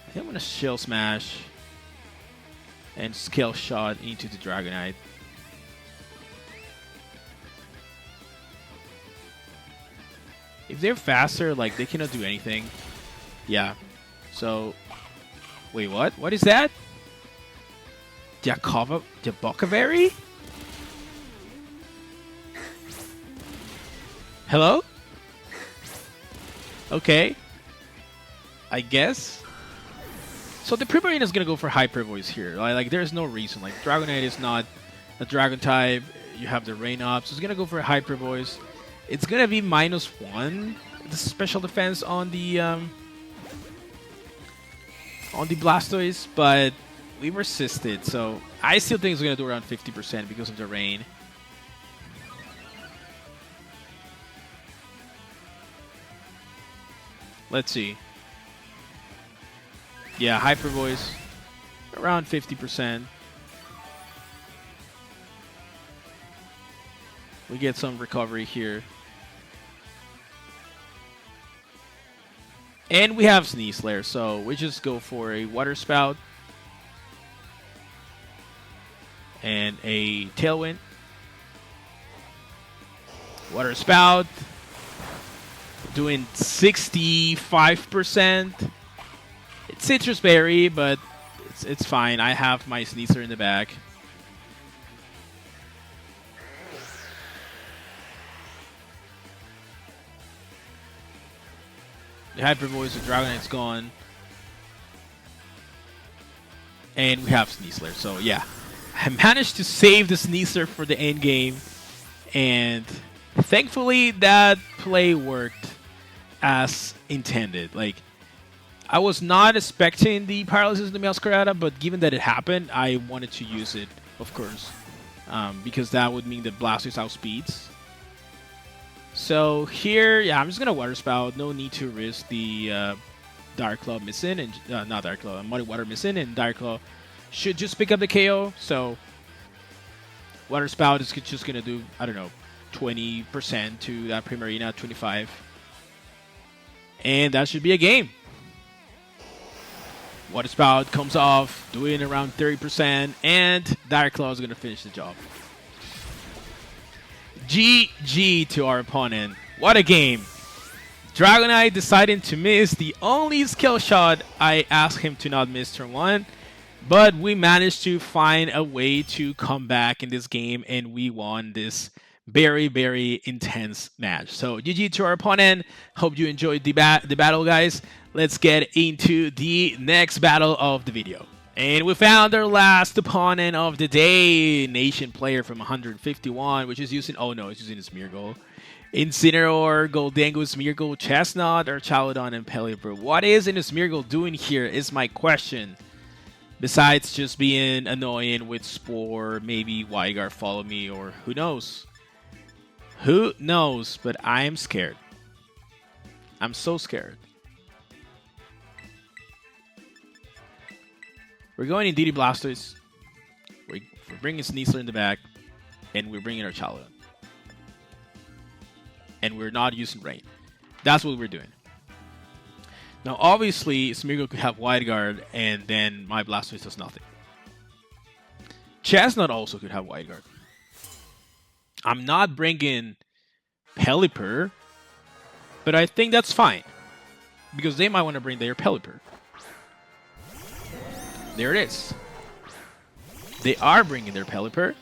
I think I'm gonna Shell Smash and Scale Shot into the Dragonite. If they're faster, like, they cannot do anything. Yeah. So, wait, what? What is that? Diabocavary? Hello? Okay. I guess. So the Primarina is gonna go for Hyper Voice here. Like, there's no reason. Like, Dragonite is not a Dragon type. You have the Rain Up, so it's gonna go for Hyper Voice. It's gonna be -1, the special defense on the Blastoise, but we resisted, so I still think it's gonna do around 50% because of the rain. Let's see. Yeah, Hyper Voice, around 50%. We get some recovery here. And we have Sneasler, so we just go for a Water Spout and a Tailwind. Water Spout doing 65%. It's Citrus Berry, but it's fine. I have my Sneasler in the back. The Hyper Voice, the Dragonite's gone. And we have Sneasler. So, yeah. I managed to save the Sneasler for the end game. And thankfully, that play worked as intended. Like, I was not expecting the Paralysis of the Masquerada, but given that it happened, I wanted to use it, of course. Because that would mean that Blastoise outspeeds. So here, yeah, I'm just going to Water Spout. No need to risk the Dark Claw missing. And not Dark Claw, Muddy Water missing. And Dark Claw should just pick up the KO. So Water Spout is just going to do, I don't know, 20% to that Primarina, 25%. And that should be a game. Water Spout comes off, doing around 30%, and Dire Claw is going to finish the job. GG to our opponent. What a game. Dragonite deciding to miss the only skill shot I asked him to not miss turn 1. But we managed to find a way to come back in this game, and we won this very, very intense match. So GG to our opponent. Hope you enjoyed the battle, guys. Let's get into the next battle of the video. And we found our last opponent of the day. Nation player from 151, which is using... Oh no, it's using Smeargle. Incineroar, Goldango, Smeargle, Chestnut, Archaludon, and Pelipper. What is Smeargle doing here is my question. Besides just being annoying with Spore, maybe Wygar follow me, or who knows? Who knows? But I am scared. I'm so scared. We're going in DD Blastoise. We're bringing Sneasler in the back. And we're bringing our Archaludon. And we're not using Rain. That's what we're doing. Now, obviously, Smeargle could have Wide Guard, and then my Blastoise does nothing. Chestnut also could have Wide Guard. I'm not bringing Pelipper, but I think that's fine. Because they might want to bring their Pelipper. There it is. They are bringing their Pelipper.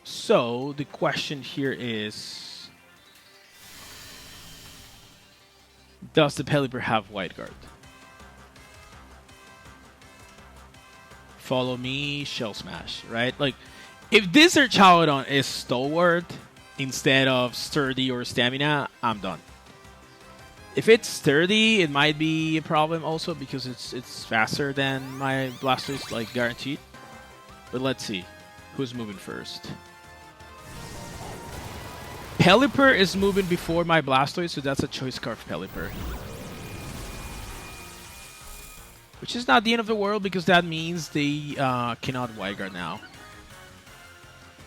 So, the question here is... Does the Pelipper have Wide Guard? Follow me, Shell Smash, right? Like, if this Archaludon is Stalwart instead of Sturdy or Stamina, I'm done. If it's Sturdy, it might be a problem also because it's faster than my Blastoise, like guaranteed. But let's see. Who's moving first? Pelipper is moving before my Blastoise, so that's a Choice Scarf Pelipper. Which is not the end of the world because that means they cannot Wide Guard now.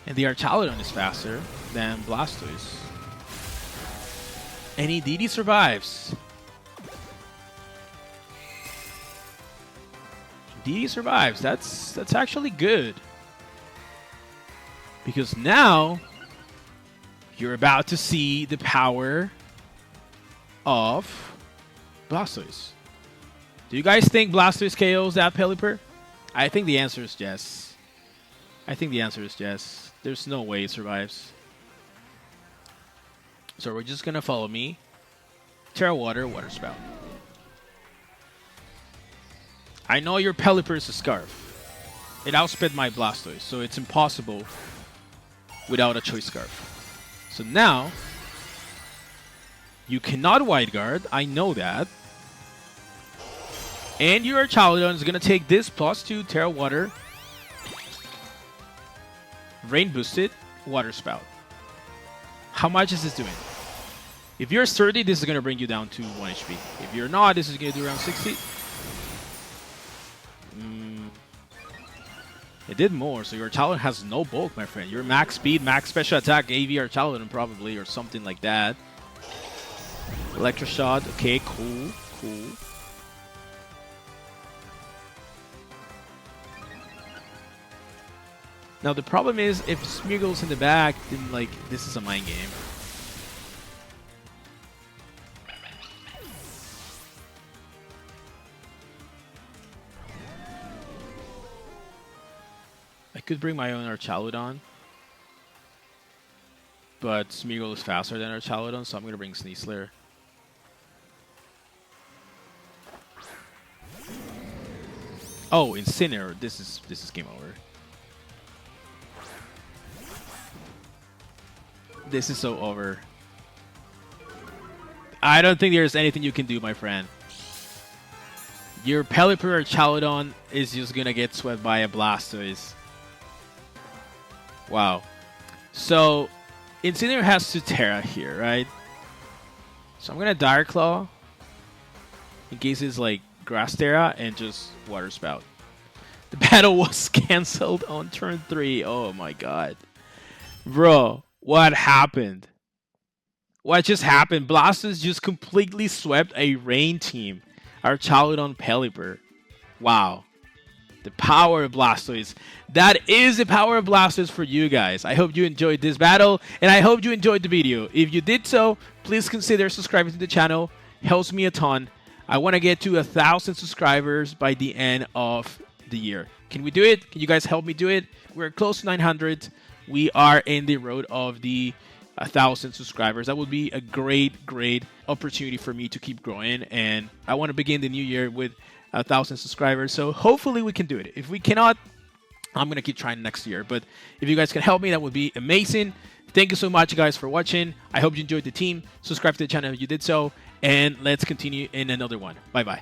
And the Archaludon is faster than Blastoise. And DD survives. DD survives. That's actually good. Because now you're about to see the power of Blastoise. Do you guys think Blastoise KOs that Pelipper? I think the answer is yes. I think the answer is yes. There's no way it survives. So we're just gonna follow me. Terra Water, Water Spout. I know your Pelipper is a Scarf. It outsped my Blastoise, so it's impossible without a Choice Scarf. So now, you cannot Wide Guard, I know that. And your Archaludon is going to take this +2 Terra Water, Rain Boosted, Water Spout. How much is this doing? If you're sturdy, this is going to bring you down to 1 HP. If you're not, this is going to do around 60. It did more, so your Archaludon has no bulk, my friend. Your max speed, max special attack, AV Archaludon probably, or something like that. Electroshot, okay, cool, cool. Now the problem is, if Smeargle's in the back, then like, this is a mind game. I could bring my own Archaludon, but Smeargle is faster than Archaludon, so I'm gonna bring Sneasler. Oh, Incineroar. This is game over. This is so over. I don't think there's anything you can do, my friend. Your Pelipper Archaludon is just gonna get swept by a Blastoise. Wow. So, Incineroar has to Terra here, right? So I'm gonna Dire Claw in case it's like Grass Terra and just Water Spout. The battle was cancelled on turn 3. Oh my god. Bro, what happened? What just happened? Blastoise just completely swept a rain team. Archaludon Pelipper. Wow. The power of Blastoise. That is the power of Blastoise for you guys. I hope you enjoyed this battle, and I hope you enjoyed the video. If you did so, please consider subscribing to the channel. Helps me a ton. I want to get to 1,000 subscribers by the end of the year. Can we do it? Can you guys help me do it? We're close to 900. We are in the road of the 1,000 subscribers. That would be a great opportunity for me to keep growing, and I want to begin the new year with 1,000 subscribers. So hopefully we can do it. If we cannot, I'm gonna keep trying next year. But if you guys can help me, that would be amazing. Thank you so much, guys, for watching. I hope you enjoyed the team. Subscribe to the channel if you did so, and let's continue in another one. Bye bye.